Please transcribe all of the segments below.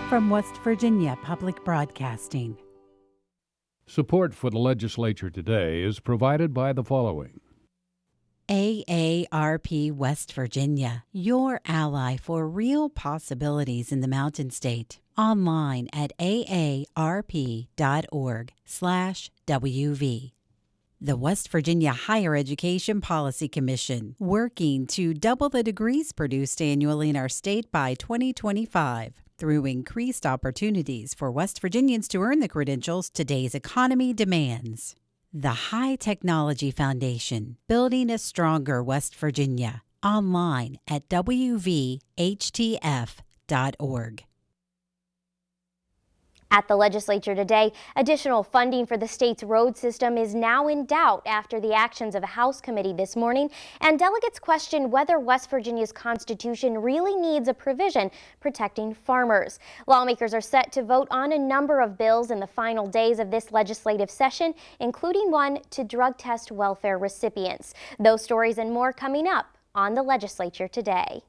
From West Virginia Public Broadcasting. Support for the Legislature Today is provided by the following. AARP West Virginia, your ally for real possibilities in the Mountain State. Online at aarp.org/WV. The West Virginia Higher Education Policy Commission, working to double the degrees produced annually in our state by 2025. Through increased opportunities for West Virginians to earn the credentials today's economy demands. The High Technology Foundation, building a stronger West Virginia. Online at wvhtf.org. At the Legislature today, additional funding for the state's road system is now in doubt after the actions of a House committee this morning, and delegates question whether West Virginia's Constitution really needs a provision protecting farmers. Lawmakers are set to vote on a number of bills in the final days of this legislative session, including one to drug test welfare recipients. Those stories and more coming up on the Legislature today.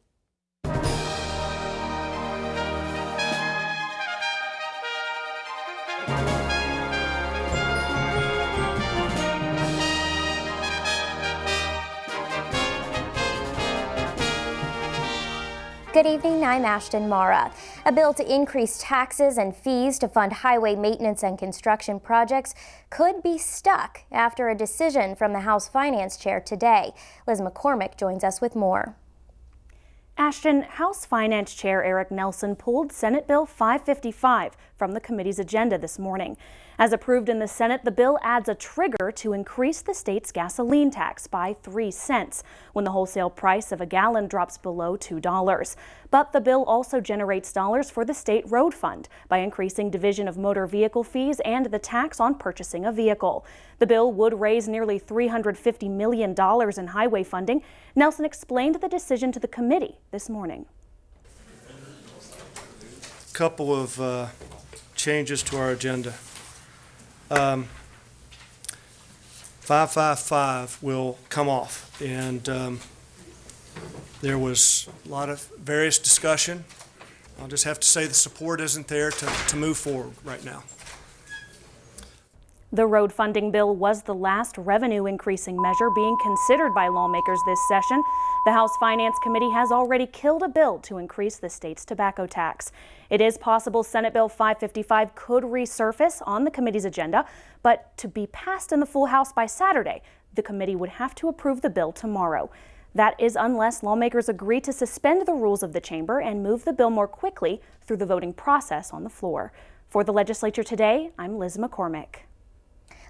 Good evening, I'm Ashton Mara. A bill to increase taxes and fees to fund highway maintenance and construction projects could be stuck after a decision from the House Finance Chair today. Liz McCormick joins us with more. Ashton, House Finance Chair Eric Nelson pulled Senate Bill 555 from the committee's agenda this morning. As approved in the Senate, the bill adds a trigger to increase the state's gasoline tax by 3 cents when the wholesale price of a gallon drops below $2. But the bill also generates dollars for the state road fund by increasing Division of Motor Vehicle fees and the tax on purchasing a vehicle. The bill would raise nearly $350 million in highway funding. Nelson explained the decision to the committee this morning. A couple of changes to our agenda. 555 will come off, and there was a lot of various discussion. I'll just have to say the support isn't there to move forward right now. The road funding bill was the last revenue increasing measure being considered by lawmakers this session. The House Finance Committee has already killed a bill to increase the state's tobacco tax. It is possible Senate Bill 555 could resurface on the committee's agenda, but to be passed in the full House by Saturday, the committee would have to approve the bill tomorrow. That is unless lawmakers agree to suspend the rules of the chamber and move the bill more quickly through the voting process on the floor. For the Legislature Today, I'm Liz McCormick.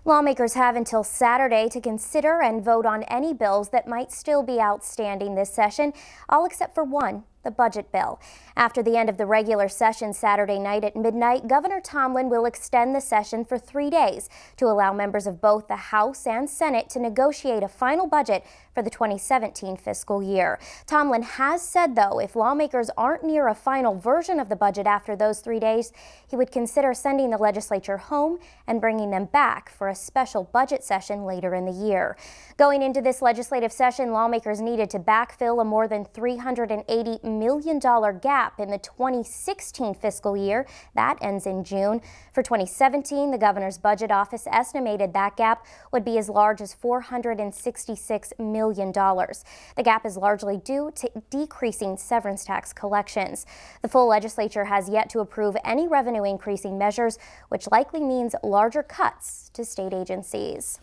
Lawmakers have until Saturday to consider and vote on any bills that might still be outstanding this session, all except for one, the budget bill. After the end of the regular session Saturday night at midnight, Governor Tomlin will extend the session for 3 days to allow members of both the House and Senate to negotiate a final budget for the 2017 fiscal year. Tomlin has said, though, if lawmakers aren't near a final version of the budget after those 3 days, he would consider sending the legislature home and bringing them back for a special budget session later in the year. Going into this legislative session, lawmakers needed to backfill a more than $380 million gap in the 2016 fiscal year. That ends in June. For 2017, the governor's budget office estimated that gap would be as large as $466 million. The gap is largely due to decreasing severance tax collections. The full legislature has yet to approve any revenue increasing measures, which likely means larger cuts to state agencies.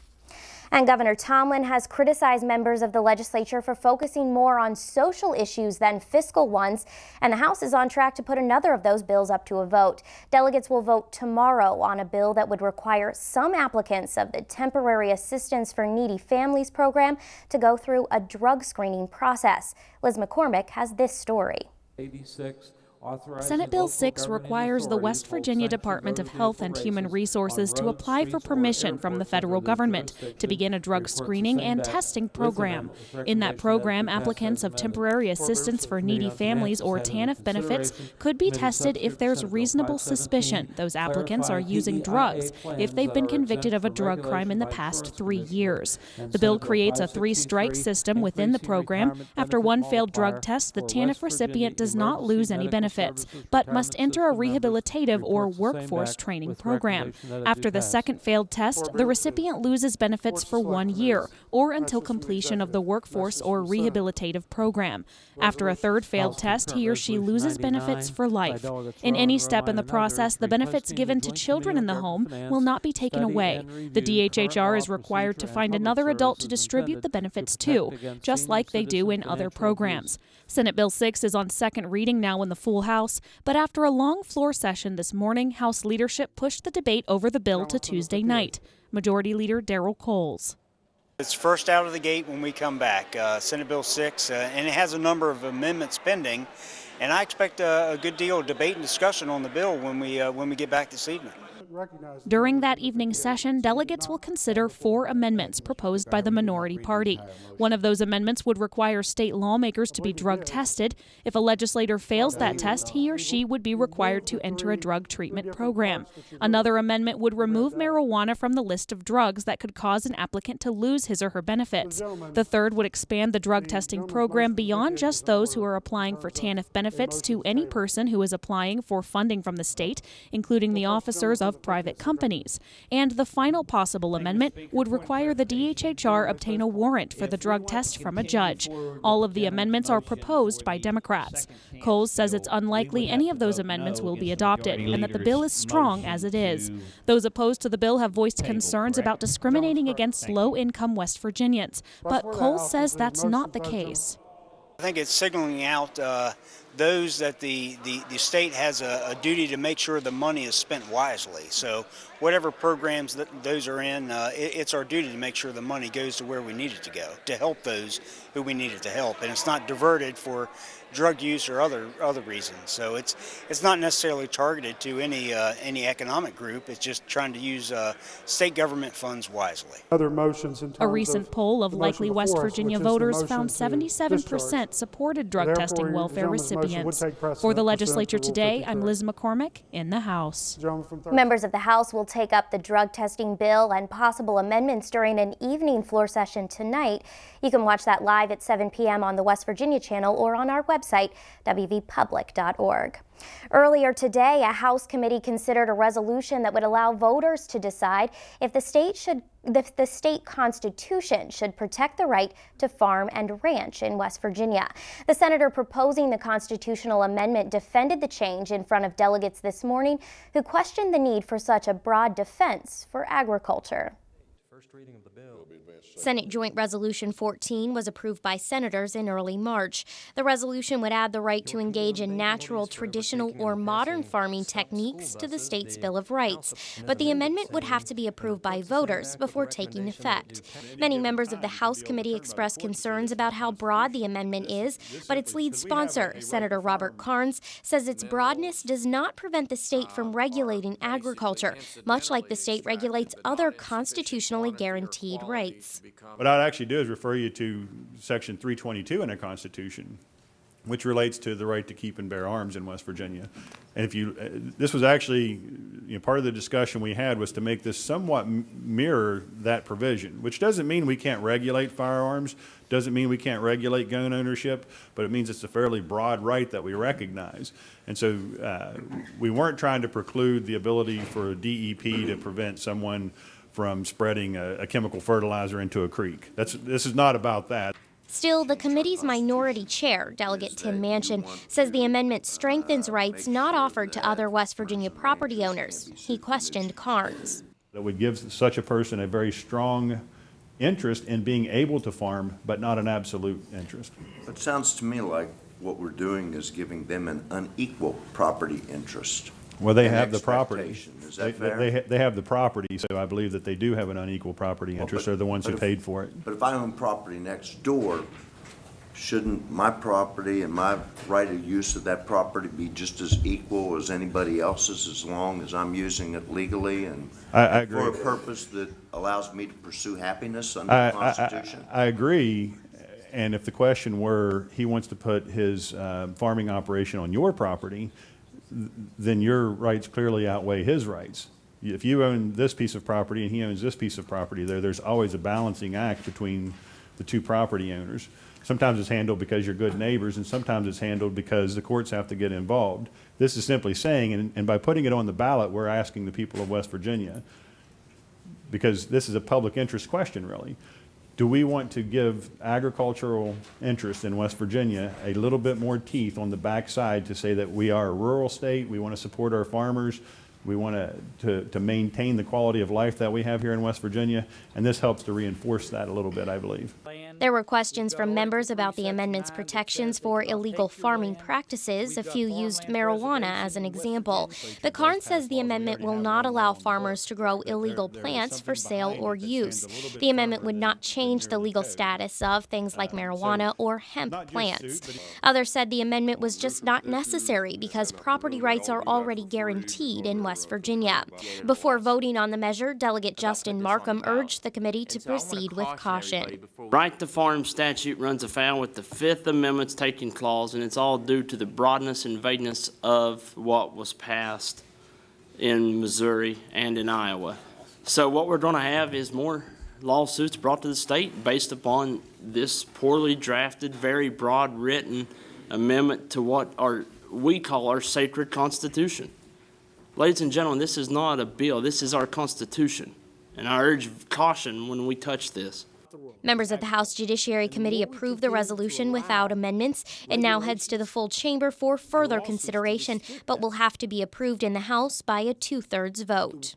And Governor Tomlin has criticized members of the legislature for focusing more on social issues than fiscal ones, and the House is on track to put another of those bills up to a vote. Delegates will vote tomorrow on a bill that would require some applicants of the Temporary Assistance for Needy Families program to go through a drug screening process. Liz McCormick has this story. 86. Senate Bill 6 requires the West Virginia Department of Health and Human Resources to apply for permission from the federal government to begin a drug screening and testing program. In that program, applicants of Temporary Assistance for Needy Families or TANF benefits could be tested if there's reasonable suspicion those applicants are using drugs if they've been convicted of a drug crime in the past 3 years. The bill creates a 3-strike system within the program. After one failed drug test, the TANF recipient does not lose any benefits. benefits, but must enter a rehabilitative or workforce training program. After the second failed test, the recipient loses benefits for 1 year or until completion of the workforce or rehabilitative program. After a third failed test, he or she loses benefits for life. In any step in the process, the benefits given to children in the home will not be taken away. The DHHR is required to find another adult to distribute the benefits to, just like they do in other programs. Senate Bill 6 is on second reading now in the full House, but after a long floor session this morning, House leadership pushed the debate over the bill to Tuesday night. Majority Leader Darrell Coles. It's first out of the gate when we come back, Senate Bill 6, and it has a number of amendments pending, and I expect a good deal of debate and discussion on the bill when we get back this evening. During that evening session, delegates will consider 4 amendments proposed by the minority party. One of those amendments would require state lawmakers to be drug tested. If a legislator fails that test, he or she would be required to enter a drug treatment program. Another amendment would remove marijuana from the list of drugs that could cause an applicant to lose his or her benefits. The third would expand the drug testing program beyond just those who are applying for TANF benefits to any person who is applying for funding from the state, including the officers of private companies. And the final possible amendment would require the DHHR obtain a warrant for the drug test from a judge. All of the amendments are proposed by Democrats. Coles says it's unlikely any of those amendments will be adopted and that the bill is strong as it is. Those opposed to the bill have voiced concerns about discriminating against low-income West Virginians, but Coles says that's not the case. I think it's signaling out those that the state has a duty to make sure the money is spent wisely. So whatever programs that those are in, it's our duty to make sure the money goes to where we need it to go, to help those who we need it to help. And it's not diverted for drug use or other reasons. So it's not necessarily targeted to any economic group. It's just trying to use state government funds wisely. Other motions in terms a recent poll of likely West Virginia voters found 77% supported drug testing welfare recipients. For the Legislature Today, I'm Liz McCormick in the House. Members of the House will take up the drug testing bill and possible amendments during an evening floor session tonight. You can watch that live at 7 p.m. on the West Virginia channel or on our website, wvpublic.org. Earlier today, a House committee considered a resolution that would allow voters to decide if the state constitution should protect the right to farm and ranch in West Virginia. The senator proposing the constitutional amendment defended the change in front of delegates this morning, who questioned the need for such a broad defense for agriculture. Reading of the bill. Senate Joint Resolution 14 was approved by senators in early March. The resolution would add the right to engage in natural, traditional, or modern farming techniques to the state's Bill of Rights. But the amendment would have to be approved by voters before taking effect. Many members of the House committee expressed concerns about how broad the amendment is, but its lead sponsor, Senator Robert Karnes, says its broadness does not prevent the state from regulating agriculture, much like the state regulates other constitutionally guaranteed rights. What I'd actually do is refer you to Section 322 in the Constitution, which relates to the right to keep and bear arms in West Virginia. And if you, this was actually, part of the discussion we had was to make this somewhat mirror that provision, which doesn't mean we can't regulate firearms, doesn't mean we can't regulate gun ownership, but it means it's a fairly broad right that we recognize. And so we weren't trying to preclude the ability for a DEP to prevent someone from spreading a chemical fertilizer into a creek. This is not about that. Still, the committee's minority chair, Delegate Tim Manchin, says the amendment strengthens rights not offered to other West Virginia property owners. He questioned Karnes. That would give such a person a very strong interest in being able to farm, but not an absolute interest. It sounds to me like what we're doing is giving them an unequal property interest. Well, they have the property. Is that fair? They have the property, so I believe that they do have an unequal property interest. They're the ones who paid for it. But if I own property next door, shouldn't my property and my right of use of that property be just as equal as anybody else's, as long as I'm using it legally and I agree. For a purpose that allows me to pursue happiness under the Constitution? I agree. And if the question were he wants to put his farming operation on your property, then your rights clearly outweigh his rights. If you own this piece of property and he owns this piece of property, there's always a balancing act between the two property owners. Sometimes it's handled because you're good neighbors, and sometimes it's handled because the courts have to get involved. This is simply saying, and by putting it on the ballot, we're asking the people of West Virginia, because this is a public interest question, really. Do we want to give agricultural interests in West Virginia a little bit more teeth on the backside to say that we are a rural state, we want to support our farmers, we want to maintain the quality of life that we have here in West Virginia, and this helps to reinforce that a little bit, I believe. There were questions from members about the amendment's protections for illegal farming practices. A few used marijuana as an example. But Carn says the amendment will not allow farmers to grow illegal plants for sale or use. The amendment would not change the legal status of things like marijuana or hemp plants. Others said the amendment was just not necessary because property rights are already guaranteed in West Virginia. Before voting on the measure, Delegate Justin Markham urged the committee to proceed with caution. Right to farm statute runs afoul with the Fifth Amendment's taking clause, and it's all due to the broadness and vagueness of what was passed in Missouri and in Iowa. So what we're going to have is more lawsuits brought to the state based upon this poorly drafted, very broad written amendment to what we call our sacred Constitution. Ladies and gentlemen, this is not a bill. This is our Constitution, and I urge caution when we touch this. Members of the House Judiciary Committee approved the resolution without amendments. It now heads to the full chamber for further consideration, but will have to be approved in the House by a 2/3 vote.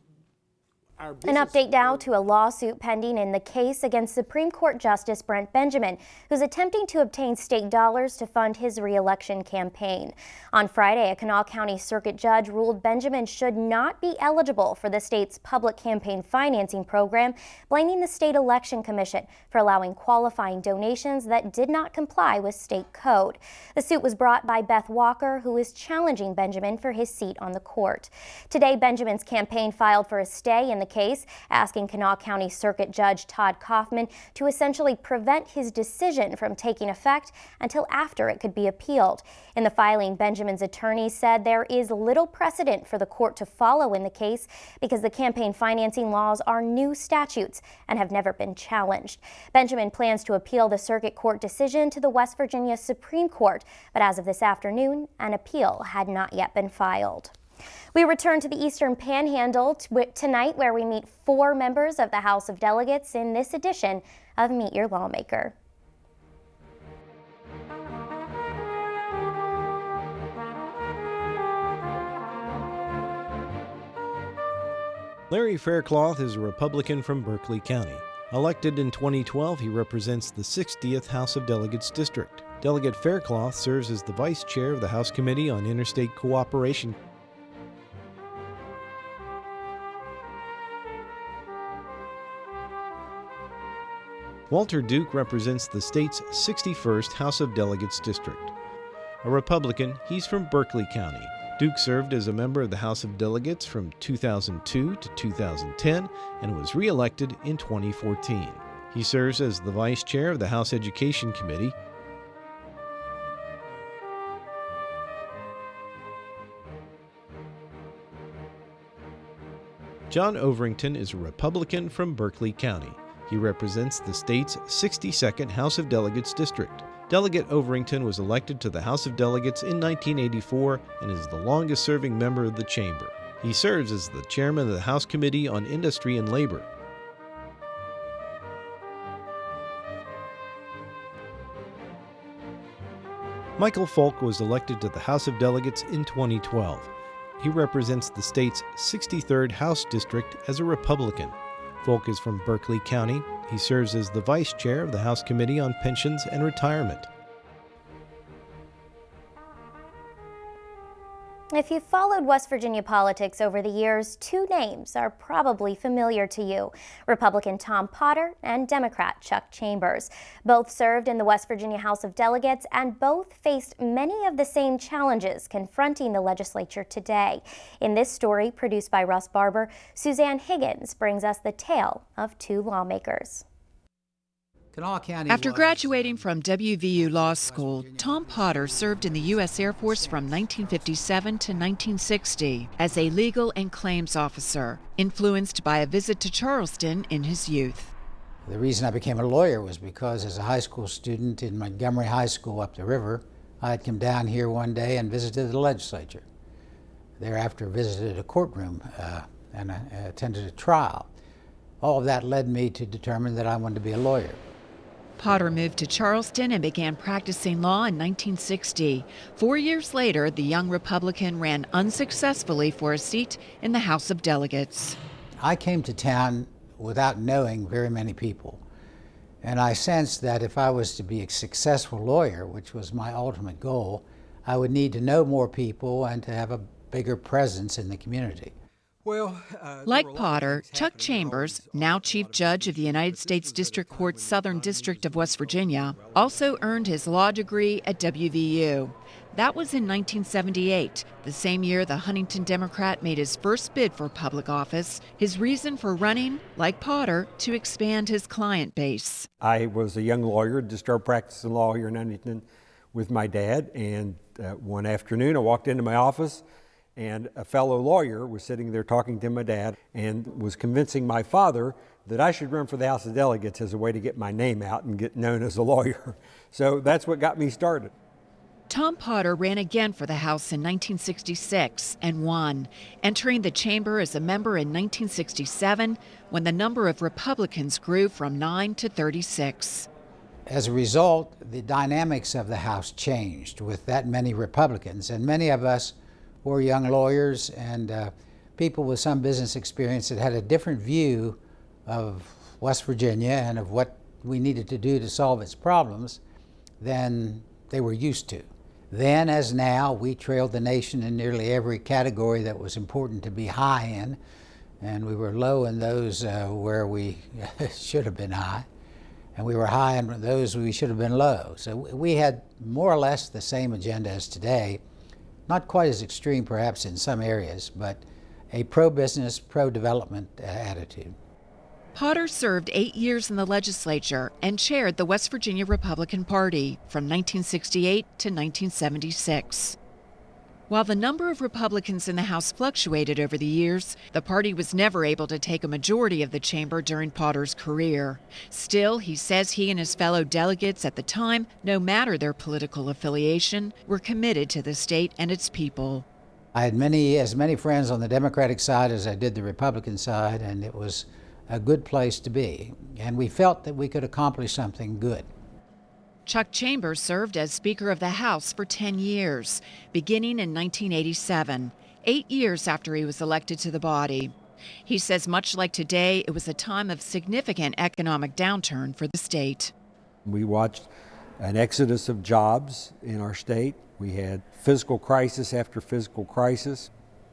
An update now to a lawsuit pending in the case against Supreme Court Justice Brent Benjamin, who's attempting to obtain state dollars to fund his re-election campaign. On Friday, a Kanawha County Circuit judge ruled Benjamin should not be eligible for the state's public campaign financing program, blaming the State Election Commission for allowing qualifying donations that did not comply with state code. The suit was brought by Beth Walker, who is challenging Benjamin for his seat on the court. Today, Benjamin's campaign filed for a stay in the case, asking Kanawha County Circuit Judge Todd Kaufman to essentially prevent his decision from taking effect until after it could be appealed. In the filing, Benjamin's attorney said there is little precedent for the court to follow in the case because the campaign financing laws are new statutes and have never been challenged. Benjamin plans to appeal the circuit court decision to the West Virginia Supreme Court, but as of this afternoon, an appeal had not yet been filed. We return to the Eastern Panhandle tonight, where we meet 4 members of the House of Delegates in this edition of Meet Your Lawmaker. Larry Faircloth is a Republican from Berkeley County. Elected in 2012, he represents the 60th House of Delegates district. Delegate Faircloth serves as the vice chair of the House Committee on Interstate Cooperation. Walter Duke represents the state's 61st House of Delegates district. A Republican, he's from Berkeley County. Duke served as a member of the House of Delegates from 2002 to 2010 and was re-elected in 2014. He serves as the vice chair of the House Education Committee. John Overington is a Republican from Berkeley County. He represents the state's 62nd House of Delegates district. Delegate Overington was elected to the House of Delegates in 1984 and is the longest-serving member of the chamber. He serves as the chairman of the House Committee on Industry and Labor. Michael Folk was elected to the House of Delegates in 2012. He represents the state's 63rd House district as a Republican. Folk is from Berkeley County. He serves as the vice chair of the House Committee on Pensions and Retirement. If you've followed West Virginia politics over the years, 2 names are probably familiar to you: Republican Tom Potter and Democrat Chuck Chambers. Both served in the West Virginia House of Delegates, and both faced many of the same challenges confronting the legislature today. In this story, produced by Russ Barber, Suzanne Higgins brings us the tale of 2 lawmakers. After graduating from WVU Law School, Tom Potter served in the U.S. Air Force from 1957 to 1960 as a legal and claims officer, influenced by a visit to Charleston in his youth. The reason I became a lawyer was because as a high school student in Montgomery High School up the river, I had come down here one day and visited the legislature. Thereafter visited a courtroom and attended a trial. All of that led me to determine that I wanted to be a lawyer. Potter moved to Charleston and began practicing law in 1960. 4 years later, the young Republican ran unsuccessfully for a seat in the House of Delegates. I came to town without knowing very many people, and I sensed that if I was to be a successful lawyer, which was my ultimate goal, I would need to know more people and to have a bigger presence in the community. Like Potter, Chuck Chambers, now Chief Judge of the United States District Court's Southern District of West Virginia, also earned his law degree at WVU. That was in 1978, the same year the Huntington Democrat made his first bid for public office. His reason for running, like Potter, to expand his client base. I was a young lawyer, just started practicing law here in Huntington with my dad, and one afternoon I walked into my office and a fellow lawyer was sitting there talking to my dad and was convincing my father that I should run for the House of Delegates as a way to get my name out and get known as a lawyer. So that's what got me started. Tom Potter ran again for the House in 1966 and won, entering the chamber as a member in 1967 when the number of Republicans grew from 9 to 36. As a result, the dynamics of the House changed with that many Republicans, and many of us were young lawyers and people with some business experience that had a different view of West Virginia and of what we needed to do to solve its problems than they were used to. Then, as now, we trailed the nation in nearly every category that was important to be high in, and we were low in those where we should have been high, and we were high in those we should have been low. So we had more or less the same agenda as today, not quite as extreme perhaps in some areas, but a pro-business, pro-development attitude. Potter served 8 years in the legislature and chaired the West Virginia Republican Party from 1968 to 1976. While the number of Republicans in the House fluctuated over the years, the party was never able to take a majority of the chamber during Potter's career. Still, he says he and his fellow delegates at the time, no matter their political affiliation, were committed to the state and its people. I had as many friends on the Democratic side as I did the Republican side, and it was a good place to be. And we felt that we could accomplish something good. Chuck Chambers served as Speaker of the House for 10 years, beginning in 1987, 8 years after he was elected to the body. He says much like today, it was a time of significant economic downturn for the state. We watched an exodus of jobs in our state. We had fiscal crisis after fiscal crisis.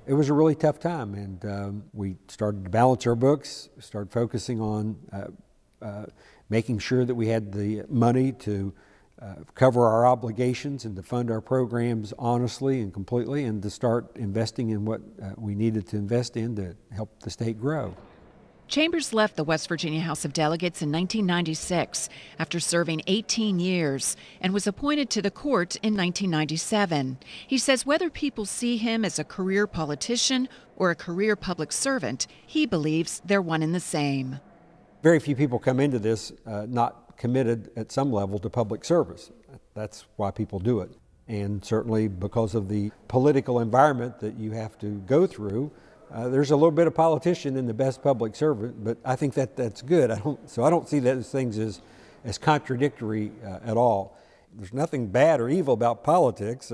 It was a really tough time, and we started to balance our books, started focusing on making sure that we had the money to cover our obligations and to fund our programs honestly and completely, and to start investing in what we needed to invest in to help the state grow. Chambers left the West Virginia House of Delegates in 1996 after serving 18 years and was appointed to the court in 1997. He says whether people see him as a career politician or a career public servant, he believes they're one and the same. Very few people come into this not committed at some level to public service. That's why people do it. And certainly because of the political environment that you have to go through, there's a little bit of politician in the best public servant, but I think that's good. I don't see those things as contradictory at all. There's nothing bad or evil about politics.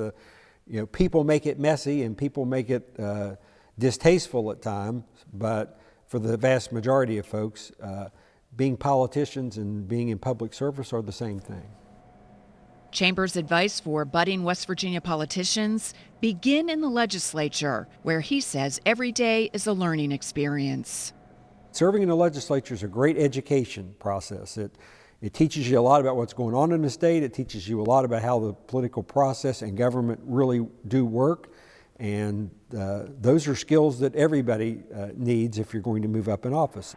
People make it messy and people make it distasteful at times, but for the vast majority of folks, being politicians and being in public service are the same thing. Chambers' advice for budding West Virginia politicians: begin in the legislature, where he says every day is a learning experience. Serving in the legislature is a great education process. It teaches you a lot about what's going on in the state. It teaches you a lot about how the political process and government really do work. And those are skills that everybody needs if you're going to move up in office.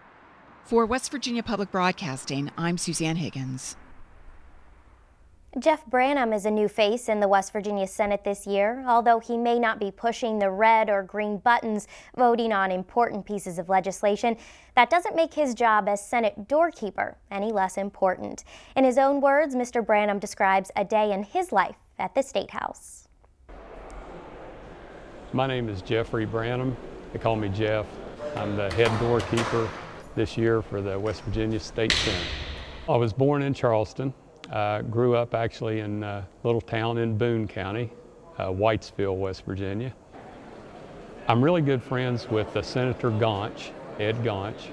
For West Virginia Public Broadcasting, I'm Suzanne Higgins. Jeff Branham is a new face in the West Virginia Senate this year. Although he may not be pushing the red or green buttons voting on important pieces of legislation, that doesn't make his job as Senate doorkeeper any less important. In his own words, Mr. Branham describes a day in his life at the State House. My name is Jeffrey Branham. They call me Jeff. I'm the head doorkeeper this year for the West Virginia State Senate. I was born in Charleston. Grew up actually in a little town in Boone County, Whitesville, West Virginia. I'm really good friends with Senator Gaunch, Ed Gaunch.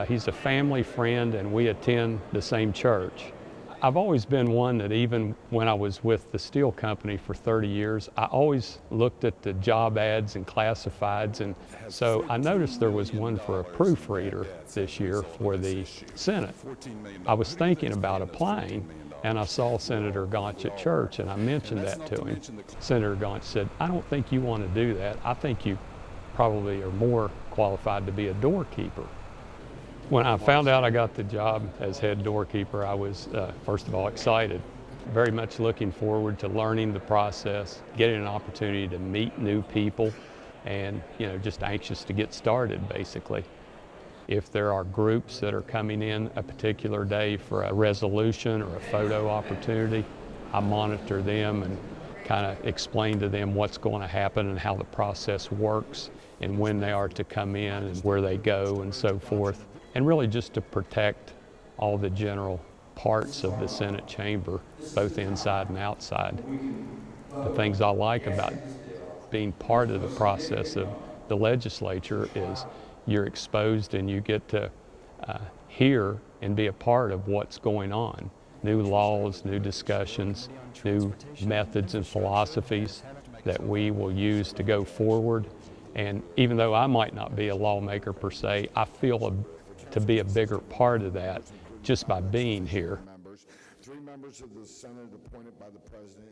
He's a family friend and we attend the same church. I've always been one that even when I was with the steel company for 30 years, I always looked at the job ads and classifieds, and so I noticed there was one for a proofreader this year for the Senate. I was thinking about applying, and I saw Senator Gaunch at church, and I mentioned that to him. Senator Gaunch said, "I don't think you want to do that. I think you probably are more qualified to be a doorkeeper." When I found out I got the job as head doorkeeper, I was, first of all, excited. Very much looking forward to learning the process, getting an opportunity to meet new people, and just anxious to get started, basically. If there are groups that are coming in a particular day for a resolution or a photo opportunity, I monitor them and kind of explain to them what's going to happen and how the process works and when they are to come in and where they go and so forth. And really just to protect all the general parts of the Senate chamber, both inside and outside. The things I like about being part of the process of the legislature is you're exposed and you get to hear and be a part of what's going on. New laws, new discussions, new methods and philosophies that we will use to go forward. And even though I might not be a lawmaker per se, I feel to be a bigger part of that just by being here. 3 members of the Senate appointed by the President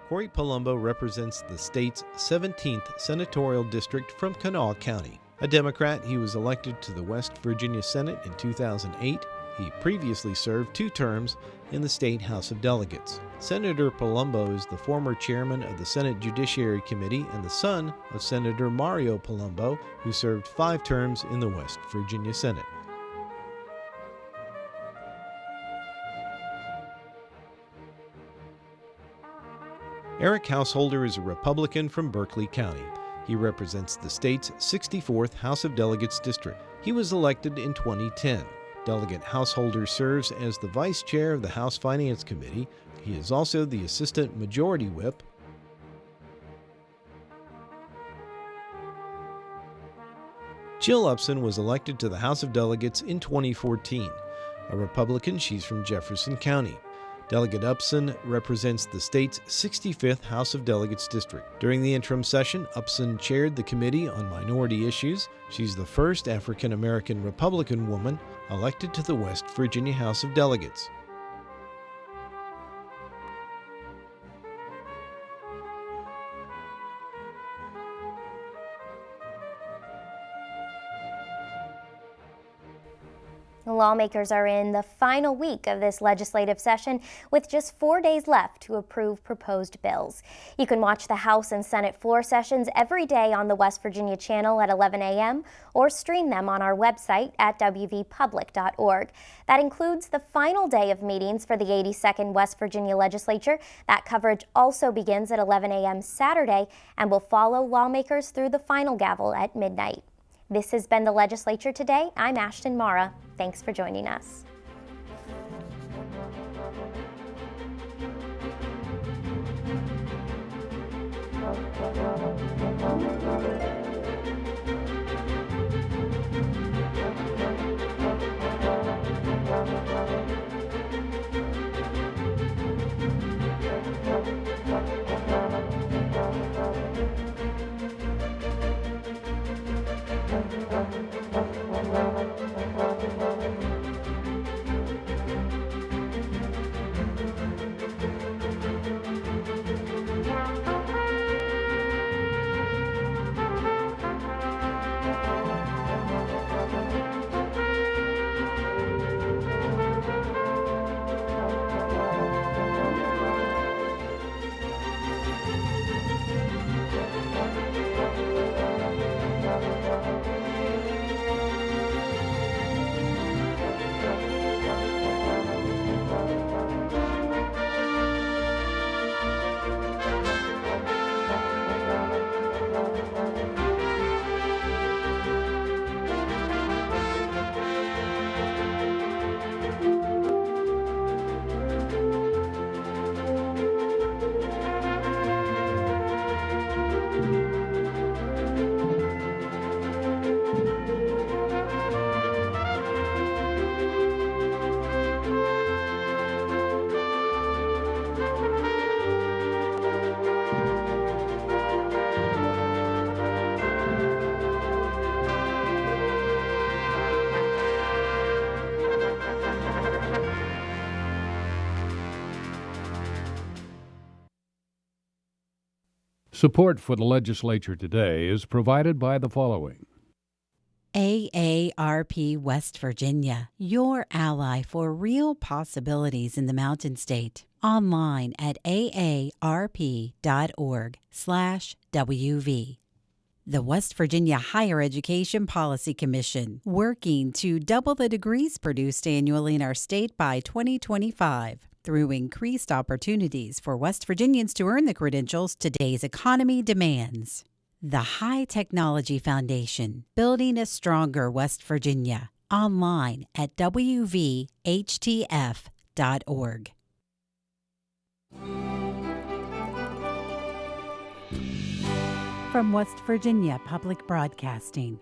Corey Palumbo represents the state's 17th senatorial district from Kanawha County. A Democrat, he was elected to the West Virginia Senate in 2008. He previously served 2 terms in the State House of Delegates. Senator Palumbo is the former chairman of the Senate Judiciary Committee and the son of Senator Mario Palumbo, who served 5 terms in the West Virginia Senate. Eric Householder is a Republican from Berkeley County. He represents the state's 64th House of Delegates district. He was elected in 2010. Delegate Householder serves as the vice chair of the House Finance Committee. He is also the assistant majority whip. Jill Upson was elected to the House of Delegates in 2014. A Republican, she's from Jefferson County. Delegate Upson represents the state's 65th House of Delegates district. During the interim session, Upson chaired the Committee on Minority Issues. She's the first African-American Republican woman elected to the West Virginia House of Delegates. Lawmakers are in the final week of this legislative session with just 4 days left to approve proposed bills. You can watch the House and Senate floor sessions every day on the West Virginia channel at 11 a.m. or stream them on our website at wvpublic.org. That includes the final day of meetings for the 82nd West Virginia Legislature. That coverage also begins at 11 a.m. Saturday and will follow lawmakers through the final gavel at midnight. This has been the Legislature Today. I'm Ashton Mara. Thanks for joining us. Support for the Legislature Today is provided by the following. AARP West Virginia, your ally for real possibilities in the Mountain State. Online at aarp.org/WV. The West Virginia Higher Education Policy Commission, working to double the degrees produced annually in our state by 2025 through increased opportunities for West Virginians to earn the credentials today's economy demands. The High Technology Foundation, building a stronger West Virginia. Online at wvhtf.org. From West Virginia Public Broadcasting.